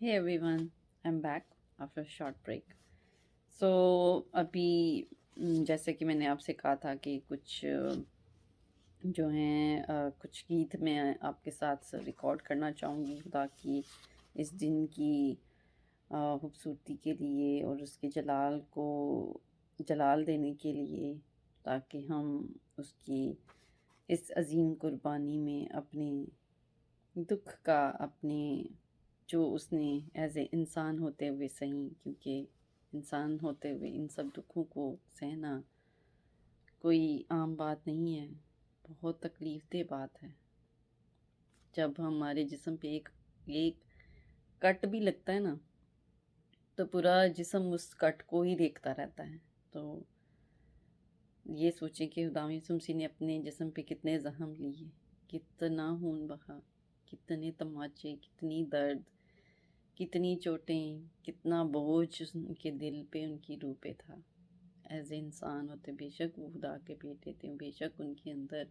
Hey everyone, I'm back after a short break. So अभी जैसे कि मैंने आपसे कहा था कि कुछ जो हैं कुछ गीत मैं आपके साथ रिकॉर्ड करना चाहूँगी खुदा की इस दिन की खूबसूरती के लिए और उसके जलाल को जलाल देने के लिए, ताकि हम उसकी इस अजीम कुर्बानी में अपने दुख का, अपने जो उसने एज ए इंसान होते हुए सही, क्योंकि इंसान होते हुए इन सब दुखों को सहना कोई आम बात नहीं है, बहुत तकलीफ़देह बात है। जब हमारे जिस्म पे एक एक कट भी लगता है ना, तो पूरा जिस्म उस कट को ही देखता रहता है। तो ये सोचें कि खुदा यीशु मसीह ने अपने जिस्म पे कितने ज़ख्म लिए, कितना खून बहा, कितने तमाचे, कितनी दर्द, कितनी चोटें, कितना बोझ उनके दिल पे, उनकी रूह पे था। एज ए इंसान होते, बेशक वो खुदा के बेटे थे, बेशक उनके अंदर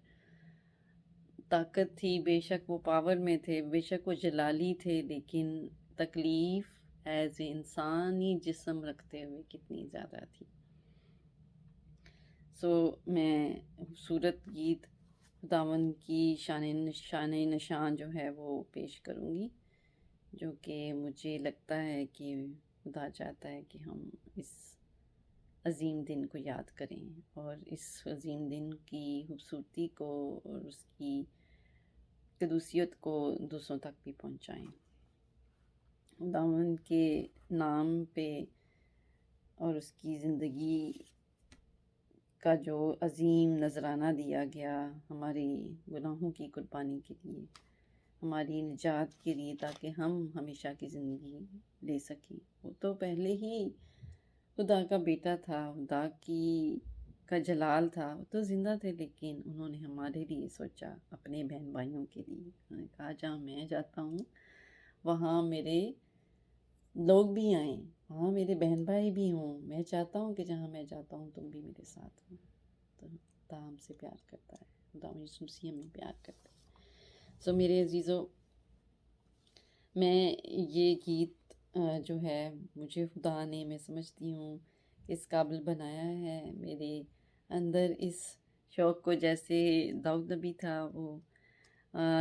ताकत थी, बेशक वो पावर में थे, बेशक वो जलाली थे, लेकिन तकलीफ़ एज ए इंसानी जिस्म रखते हुए कितनी ज़्यादा थी। सो मैं खूबसूरत गीत खुदावंद की शान नशान जो है वो पेश करूँगी, जो कि मुझे लगता है कि खुदा चाहता है कि हम इस अज़ीम दिन को याद करें और इस अज़ीम दिन की खूबसूरती को और उसकी कदूसियत को दूसरों तक भी पहुँचाएँ। खुदावंद के नाम पे और उसकी ज़िंदगी का जो अज़ीम नज़राना दिया गया हमारे गुनाहों की कुर्बानी के लिए, हमारी निजात के लिए, ताकि हम हमेशा की ज़िंदगी ले सकें। वो तो पहले ही खुदा का बेटा था, खुदा की का जलाल था, वो तो ज़िंदा थे, लेकिन उन्होंने हमारे लिए सोचा, अपने बहन भाइयों के लिए। उन्होंने कहा जहाँ मैं जाता हूँ वहाँ मेरे लोग भी आएँ, वहाँ मेरे बहन भाई भी हों। मैं चाहता हूँ कि जहाँ मैं जाता हूँ तुम भी मेरे साथ हो। तो खुदा हमसे प्यार करता है, खुदा यीशु मसीह हमें प्यार करता है। सो मेरे अजीज़ों, मैं ये गीत जो है मुझे खुदा ने, मैं समझती हूँ, इस काबिल बनाया है। मेरे अंदर इस शौक़ को, जैसे दाऊद नबी था, वो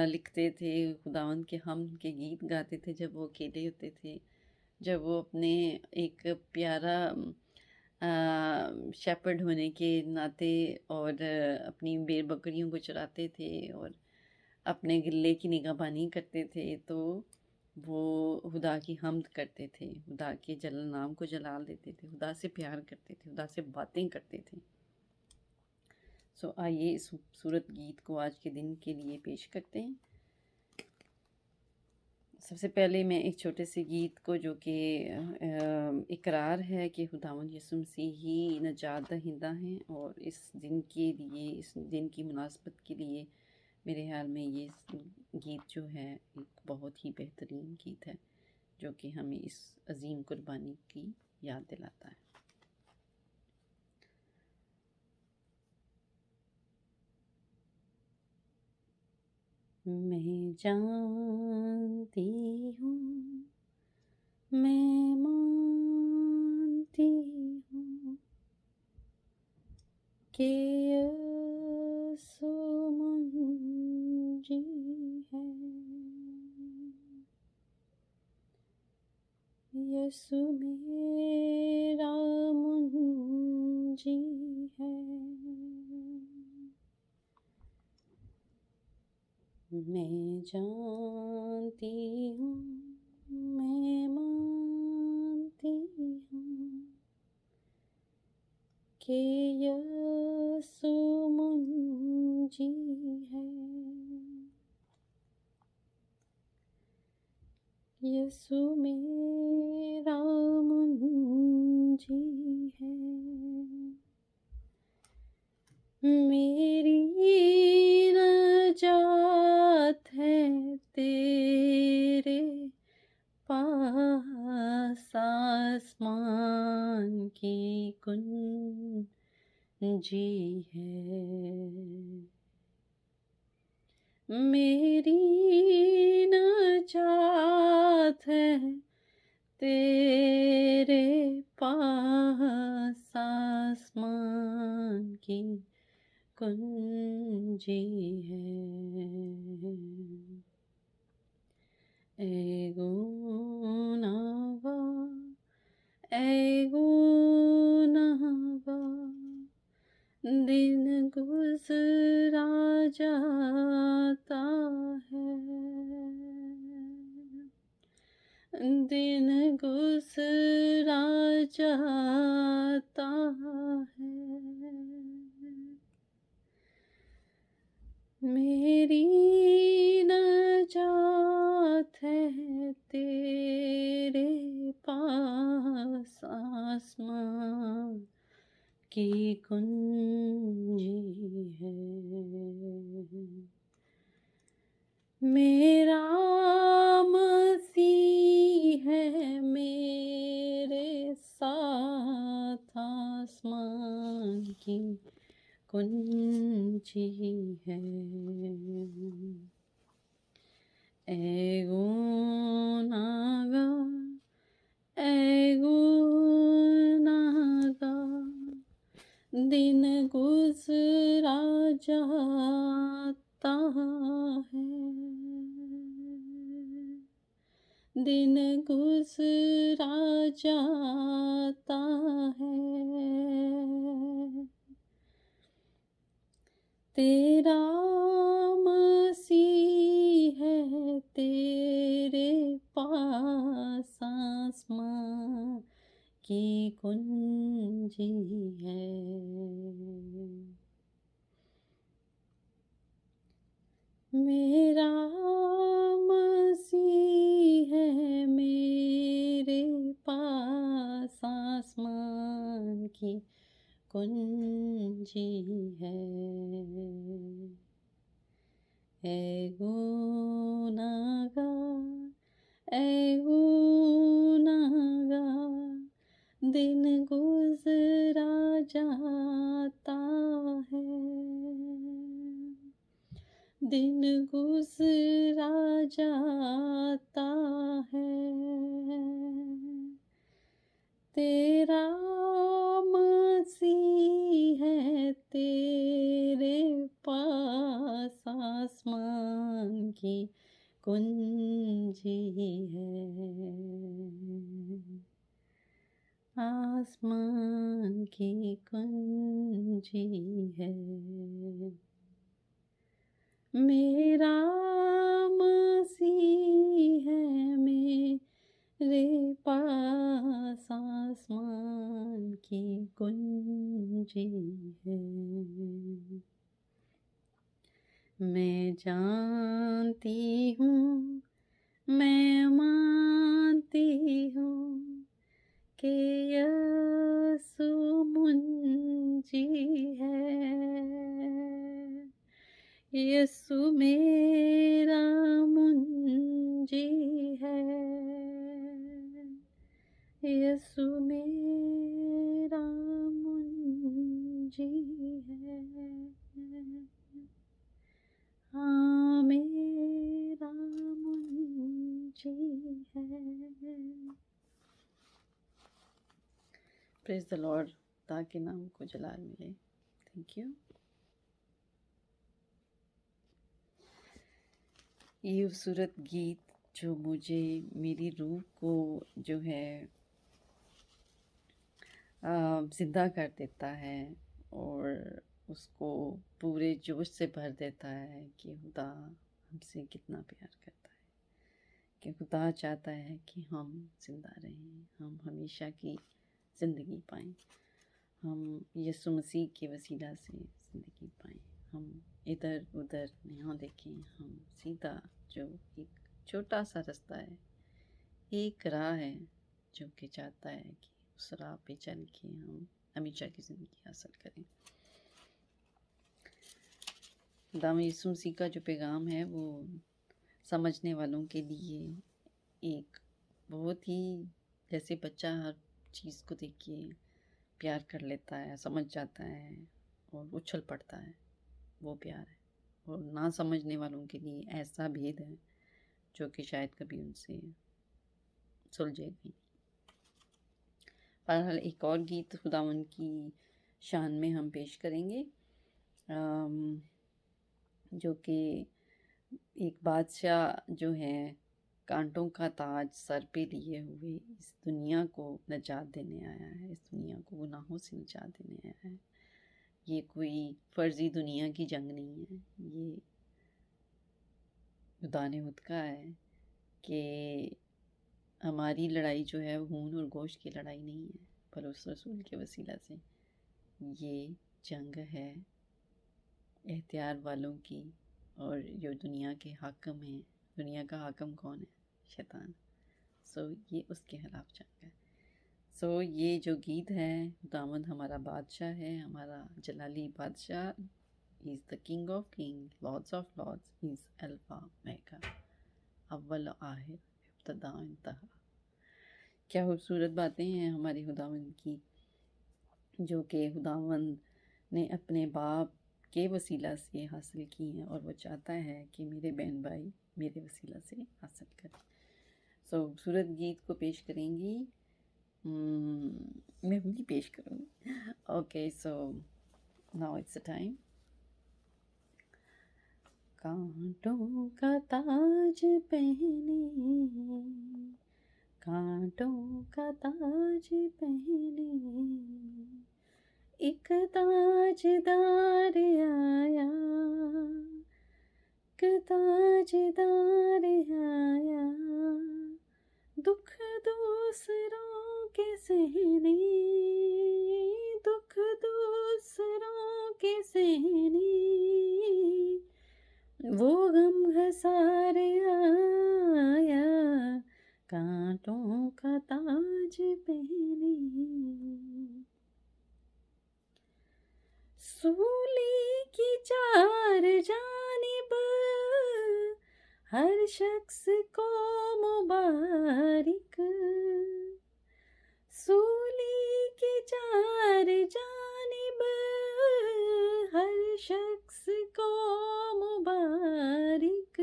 लिखते थे, खुदावंद के हमद के गीत गाते थे जब वो अकेले होते थे, जब वो अपने एक प्यारा शेपर्ड होने के नाते और अपनी भेड़ बकरियों को चराते थे और अपने गिल्ले की निगहबानी करते थे, तो वो खुदा की हम्द करते थे, खुदा के जलाल नाम को जलाल देते थे, खुदा से प्यार करते थे, खुदा से बातें करते थे। सो आइए इस खूबसूरत गीत को आज के दिन के लिए पेश करते हैं। सबसे पहले मैं एक छोटे से गीत को, जो कि इकरार है कि खुदावंद यीशु मसीह ही नजात दहिंदा हैं, और इस दिन के लिए, इस दिन की मुनासबत के लिए मेरे ख्याल में ये गीत जो है एक बहुत ही बेहतरीन गीत है, जो कि हमें इस अजीम कुर्बानी की याद दिलाता है। मैं जानती हूँ, मैं मानती हूँ कि यीशु मुंजी है, यीशु मेरा मुंजी है। मैं जानती हूँ, मैं मानती हूँ कि यीशु मुंजी है, यीशु मेरा मुंजी है। मेरी नजात है तेरे पास, आसमान की कुंजी है। मेरी नजात है तेरे पास आसमान की कुंजी है। ए गुनाहगार, ए गुनाहगार, दिन गुजरा जाता है, दिन गुजरा जाता है। मेरी नजात है तेरे पास आसमां की कुंजी है। मेरा मसीह है मेरे साथ आसमान की कुंजी है। ए गुनाहगार, ए गुनाहगार, दिन गुजरा जाता है, दिन गुजरा जाता है। तेरा मसीह है तेरे पास आसमां की कुंजी है। मेरा मसीह है मेरे पास आसमान की कुंजी है। ए गुनाहगार, ए गुनाहगार, दिन गुजरा जाता है, दिन गुजरा जाता है। तेरा मसीह है तेरे पास आसमान की कुंजी है। आसमान की कुंजी है। मेरा मसीह है मेरे पास आसमान की कुंजी है। मैं जानती हूँ, मैं मानती हूँ कि यीशु मुंजी है। यीशु मेरा मुंजी है। यीशु मेरा मुंजी है। हाँ मेरा मुंजी है। प्रेज द लॉर्ड, ताकि नाम को जलाल मिले। Thank you. ये खूबसूरत गीत जो मुझे मेरी रूह को जो है ज़िंदा कर देता है और उसको पूरे जोश से भर देता है कि खुदा हमसे कितना प्यार करता है, कि खुदा चाहता है कि हम ज़िंदा रहें, हम हमेशा की ज़िंदगी पाएँ, हम यीशु मसीह के वसीला से ज़िंदगी पाएँ, हम इधर उधर नहीं देखें, हम सीधा जो एक छोटा सा रास्ता है, एक राह है जो कि चाहता है कि उस राह पे चल के हम हमेशा की ज़िंदगी हासिल करें। दाम यीशु मसीह का जो पैगाम है वो समझने वालों के लिए एक बहुत ही, जैसे बच्चा हर चीज़ को देख के प्यार कर लेता है, समझ जाता है और उछल पड़ता है, वो प्यार है। और ना समझने वालों के लिए ऐसा भेद है जो कि शायद कभी उनसे सुलझेगा नहीं। बहरहाल एक और गीत खुदावंद की शान में हम पेश करेंगे, जो कि एक बादशाह जो है कांटों का ताज सर पे लिए हुए इस दुनिया को निजात देने आया है, इस दुनिया को गुनाहों से निजात देने आया है। ये कोई फर्जी दुनिया की जंग नहीं है, ये खुदा ने खुद कहा है कि हमारी लड़ाई जो है खून और गोश्त की लड़ाई नहीं है, पर उस रसूल के वसीला से ये जंग है एहतियार वालों की। और जो दुनिया के हाकिम हैं, दुनिया का हाकिम कौन है? शैतान। सो ये उसके खिलाफ जंग है। सो ये जो गीत है, खुदावंद हमारा बादशाह है, हमारा जलाली बादशाह। He is the king of king, lords of lords, he is alpha omega, अव्वल आखिर, इब्तिदा इंतहा। क्या खूबसूरत बातें हैं हमारे खुदावंद की, जो कि खुदावंद ने अपने बाप के वसीला से हासिल की हैं, और वो चाहता है कि मेरे बहन भाई मेरे वसीला से हासिल करें। सो खूबसूरत गीत को पेश करेंगी, मैं भी पेश करूँगी। Okay, so now it's the time. कांटों का ताज पहने, कांटों का ताज पहने, एक ताजदार आया, एक ताजदार आया, दुख दूसरों के सहने, दुख दूसरों के सहने, वो गम घसार आया, कांटों का ताज पहने। सूली की चार जानिब हर शख्स को मुबारिक, सूली की चार जानिब हर शख्स को मुबारिक,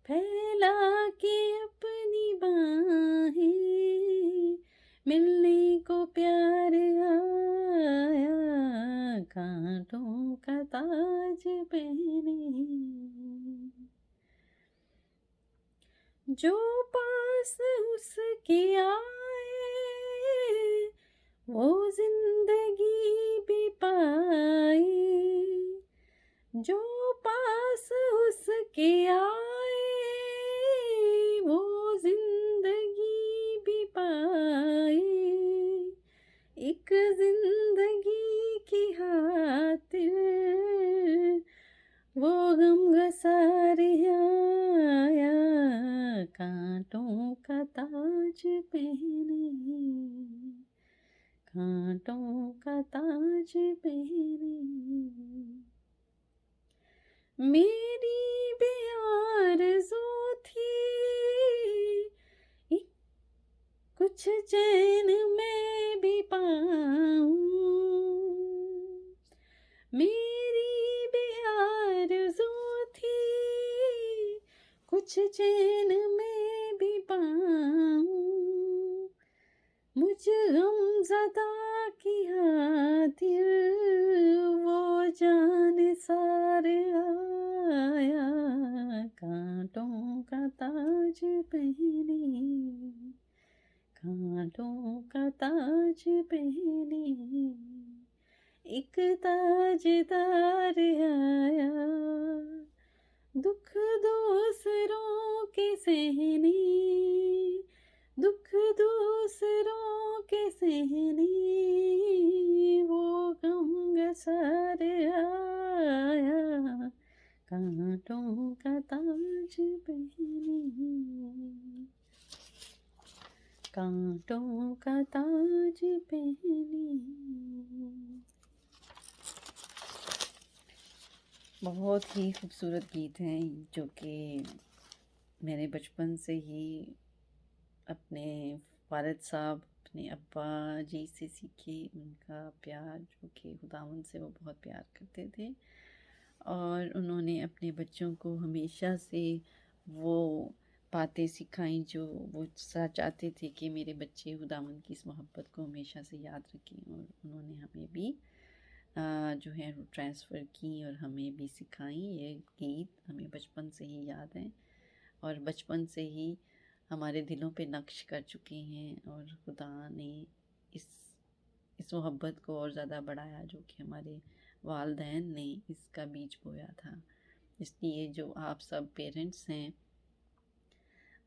फैला के अपनी बाहें मिलने को प्यार आया, कांटों का ताज पहने। जो पास उसके आए वो जिंदगी भी पाए, जो पास उसके आए वो जिंदगी भी पाए, एक जिंदगी की खातिर वो गम घसार आया, कांटों का ताज पहने, कांटों का ताज पहने। मेरी बेआरज़ू थी कुछ चैन में भी पाऊं, मेरी बेआरज़ू थी कुछ चैन में भी पाऊं, मुझ गमज़दा की खातिर वो जान सार आया, कांटों का ताज पहने, कांटों का ताज पहने, एक ताजदार आया, दुख दूसरों के सहने, दुख दूसरों के सहने, वो गम घसार आया, कांटों का ताज पहने, कांटों का ताज पहने। बहुत ही खूबसूरत गीत हैं, जो कि मैंने बचपन से ही अपने वालिद साहब, अपने अब्बा जी से सीखे। उनका प्यार, जो कि खुदावंद से वो बहुत प्यार करते थे, और उन्होंने अपने बच्चों को हमेशा से वो बातें सिखाई जो वो चाहते थे कि मेरे बच्चे खुदावंद की इस मोहब्बत को हमेशा से याद रखें, और उन्होंने हमें भी जो है ट्रांसफ़र की और हमें भी सिखाई। ये गीत हमें बचपन से ही याद हैं और बचपन से ही हमारे दिलों पे नक्श कर चुके हैं, और खुदा ने इस इस मोहब्बत को और ज़्यादा बढ़ाया जो कि हमारे वालिदैन ने इसका बीज बोया था। इसलिए जो आप सब पेरेंट्स हैं,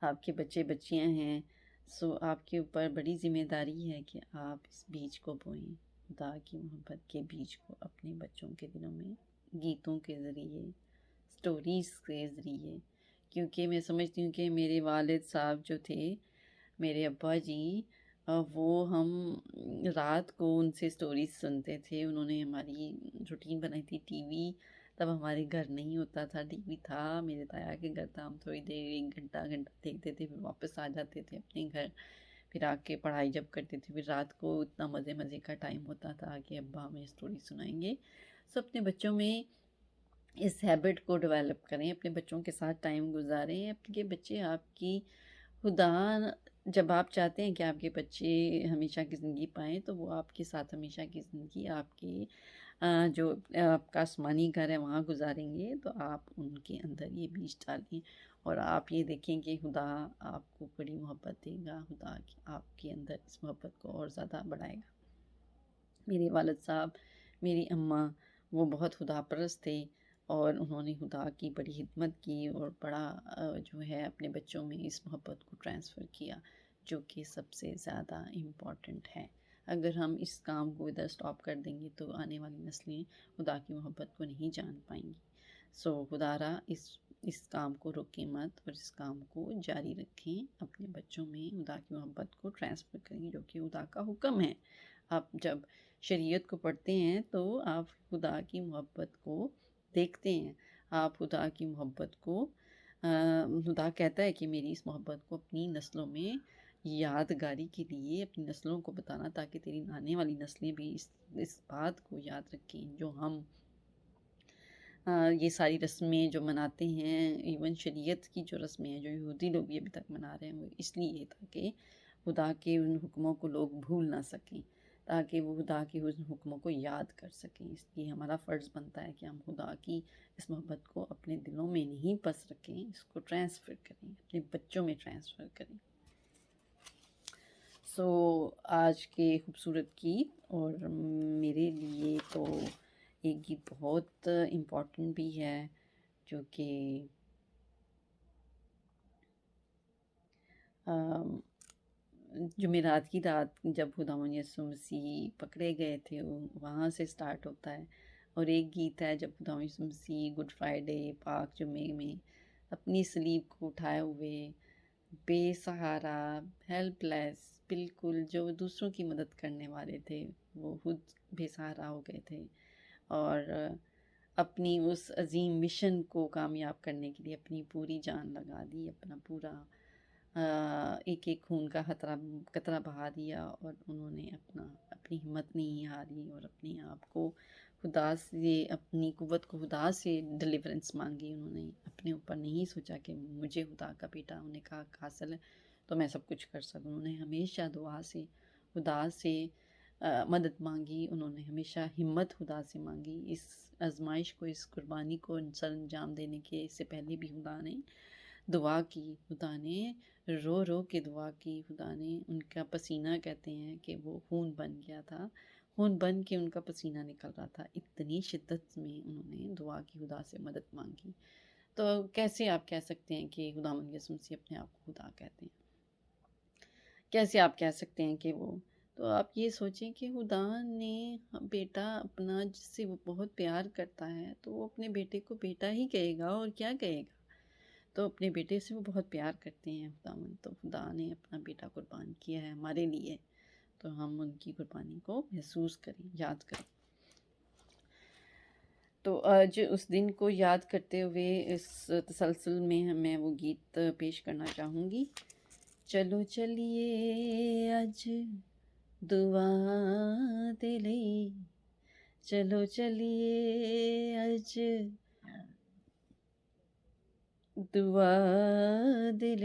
आपके बच्चे बच्चियां हैं, सो आपके ऊपर बड़ी ज़िम्मेदारी है कि आप इस बीज को बोएं, खुदा की मोहब्बत के बीज को अपने बच्चों के दिलों में, गीतों के ज़रिए, स्टोरीज़ के ज़रिए। क्योंकि मैं समझती हूँ कि मेरे वालिद साहब जो थे, मेरे अब्बा जी, वो हम रात को उनसे स्टोरीज़ सुनते थे। उन्होंने हमारी रूटीन बनाई थी। टीवी तब हमारे घर नहीं होता था, टीवी था मेरे ताया के घर था। हम थोड़ी देर 1 घंटा देखते थे, फिर वापस आ जाते थे अपने घर। फिर आके पढ़ाई जब करते थे, फिर रात को इतना मज़े का टाइम होता था कि अब्बा हमें स्टोरी सुनाएंगे। सो अपने बच्चों में इस हैबिट को डेवलप करें, अपने बच्चों के साथ टाइम गुजारें। आपके बच्चे आपकी खुदा, जब आप चाहते हैं कि आपके बच्चे हमेशा की ज़िंदगी पाएँ, तो वो आपके साथ हमेशा की ज़िंदगी आपके जो आपका आसमानी घर है वहाँ गुजारेंगे। तो आप उनके अंदर ये बीज डालें और आप ये देखें कि खुदा आपको बड़ी मोहब्बत देगा, खुदा आपके अंदर इस मोहब्बत को और ज़्यादा बढ़ाएगा। मेरे वालिद साहब, मेरी अम्मा, वो बहुत खुदा परस्त थे और उन्होंने खुदा की बड़ी खिदमत की और बड़ा जो है अपने बच्चों में इस मोहब्बत को ट्रांसफ़र किया, जो कि सबसे ज़्यादा इम्पॉर्टेंट है। अगर हम इस काम को इधर स्टॉप कर देंगे तो आने वाली नस्लें खुदा की मोहब्बत को नहीं जान पाएंगी। सो खुदारा इस काम को रोकें मत और इस काम को जारी रखें। अपने बच्चों में खुदा की मोहब्बत को ट्रांसफ़र करें, जो कि खुदा का हुक्म है। आप जब शरीयत को पढ़ते हैं तो आप खुदा की मोहब्बत को देखते हैं। आप खुदा की मोहब्बत को खुदा कहता है कि मेरी इस मोहब्बत को अपनी नस्लों में यादगारी के लिए अपनी नस्लों को बताना, ताकि तेरी आने वाली नस्लें भी इस बात को याद रखें जो हम ये सारी रस्में जो मनाते हैं। इवन शरीयत की जो रस्में हैं जो यहूदी लोग भी अभी तक मना रहे हैं, वो इसलिए ताकि खुदा के उन हुक्मों को लोग भूल ना सकें, ताकि वो खुदा के उन हुक्मों को याद कर सकें। इसलिए हमारा फ़र्ज़ बनता है कि हम खुदा की इस मोहब्बत को अपने दिलों में नहीं बस रखें, इसको ट्रांसफ़र करें, अपने बच्चों में ट्रांसफ़र करें। सो आज के खूबसूरत गीत, और मेरे लिए तो एक गीत बहुत इम्पॉर्टेंट भी है, जो कि जुमेरात की रात जब खुदावंद यीशु मसीह पकड़े गए थे, वो वहाँ से स्टार्ट होता है। और एक गीत है जब खुदावंद यीशु मसीह गुड फ्राइडे पाक जुमे में अपनी सलीब को उठाए हुए बेसहारा, हेल्पलेस, बिल्कुल जो दूसरों की मदद करने वाले थे, वो खुद बेसहारा हो गए थे और अपनी उस अजीम मिशन को कामयाब करने के लिए अपनी पूरी जान लगा दी, अपना पूरा एक एक खून का कतरा बहा दिया, और उन्होंने अपनी हिम्मत नहीं हारी और अपने आप को खुदा से, अपनी कुव्वत को खुदा से डिलीवरेंस मांगी। उन्होंने अपने ऊपर नहीं सोचा कि मुझे खुदा का बेटा होने का हक हासिल है तो मैं सब कुछ कर सकूं। उन्होंने हमेशा दुआ से खुदा से मदद मांगी। उन्होंने हमेशा हिम्मत खुदा से मांगी। इस आजमाइश को, इस कुर्बानी को सर अंजाम देने के से पहले भी खुदा ने दुआ की, खुदा ने रो रो के दुआ की। खुदा ने उनका पसीना, कहते हैं कि वो खून बन गया था, खून बन के उनका पसीना निकल रहा था। इतनी शिद्दत में उन्होंने दुआ की, खुदा से मदद मांगी। तो कैसे आप कह सकते हैं कि खुदावंद यीशु मसीह अपने आप को खुदा कहते हैं? कैसे आप कह सकते हैं कि वो, तो आप ये सोचें कि खुदा ने बेटा अपना, जिससे वो बहुत प्यार करता है, तो वो अपने बेटे को बेटा ही कहेगा और क्या कहेगा। तो अपने बेटे से वो बहुत प्यार करते हैं खुदावंद, तो खुदा ने अपना बेटा कुर्बान किया है हमारे लिए, तो हम उनकी कुर्बानी को महसूस करें, याद करें। तो आज उस दिन को याद करते हुए इस तसलसल में मैं वो गीत पेश करना चाहूँगी। चलो चलिए अज दुआ दे लई, चलो चलिए अज दुआ दिल